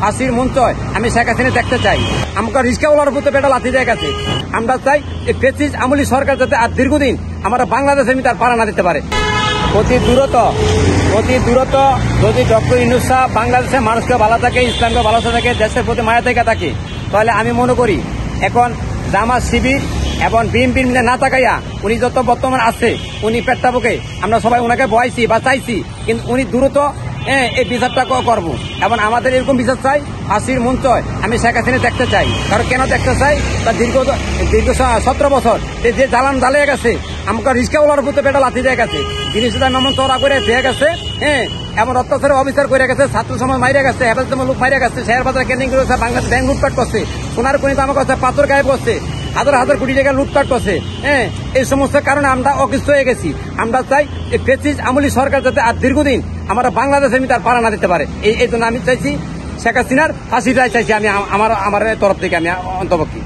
ফাঁসির মন চায় আমি শেখ হাসিনা দেখতে চাই। আমাকে রিস্কাওয়ালার প্রতি পেটা লাথি যায় গেছে। আমরা চাই এই ফ্যাসিস্ট আমলি সরকার যাতে আর দীর্ঘদিন আমরা বাংলাদেশে তার পাড়া না দিতে পারে। অতি দূরত যদি ডক্টর ইউনূস সাহেব বাংলাদেশের মানুষকে ভালো থাকে, ইসলামকে ভালো থাকে, দেশের প্রতি মায়া থেকে থাকে, তাহলে আমি মনে করি এখন জামাত শিবির এবং বিএনপির মিলে না তাকাইয়া উনি যত বর্তমান আছে উনি পেটটা বুকে আমরা সবাই ওনাকে বয়াইছি বা চাইছি, কিন্তু উনি দ্রুত এই বিচারটা করবো এবং আমাদের এরকম বিচার চাই। ফাঁসির মন চায় আমি শেখ হাসিনা দেখতে চাই। কারণ কেন দেখতে চাই, তার দীর্ঘ 17 বছর যে জ্বালান জ্বালিয়ে গেছে, আমাকে রিস্কাওয়ালার প্রতি পেটা লাথি দিয়ে গেছে, জিনিসটা মেমন চড়া করে দিয়ে গেছে, এমন অত্যাচারে অবিচার করে গেছে, ছাত্র সমাজ মাইরে গেছে, হেফাজতের লোক মাইরে গেছে, শেয়ার বাজার কেন্দ্রিক করেছে, বাংলাদেশ ব্যাংক লুটপাট করছে, সোনার খনিতে আমার কাছে পাথর গায়েব করছে, হাজার কোটি টাকা লুটপাট করছে। এই সমস্ত কারণে আমরা অসুস্থ হয়ে গেছি। আমরা চাই এই ফ্যাসিস্ট আমলি সরকার যাতে আর দীর্ঘদিন আমরা বাংলাদেশে তার পাড়া না দিতে পারে। এই জন্য আমি চাইছি শেখ হাসিনার ফাঁসিটাই চাইছি আমি আমার তরফ থেকে আমি অন্তর্ভুক্তি।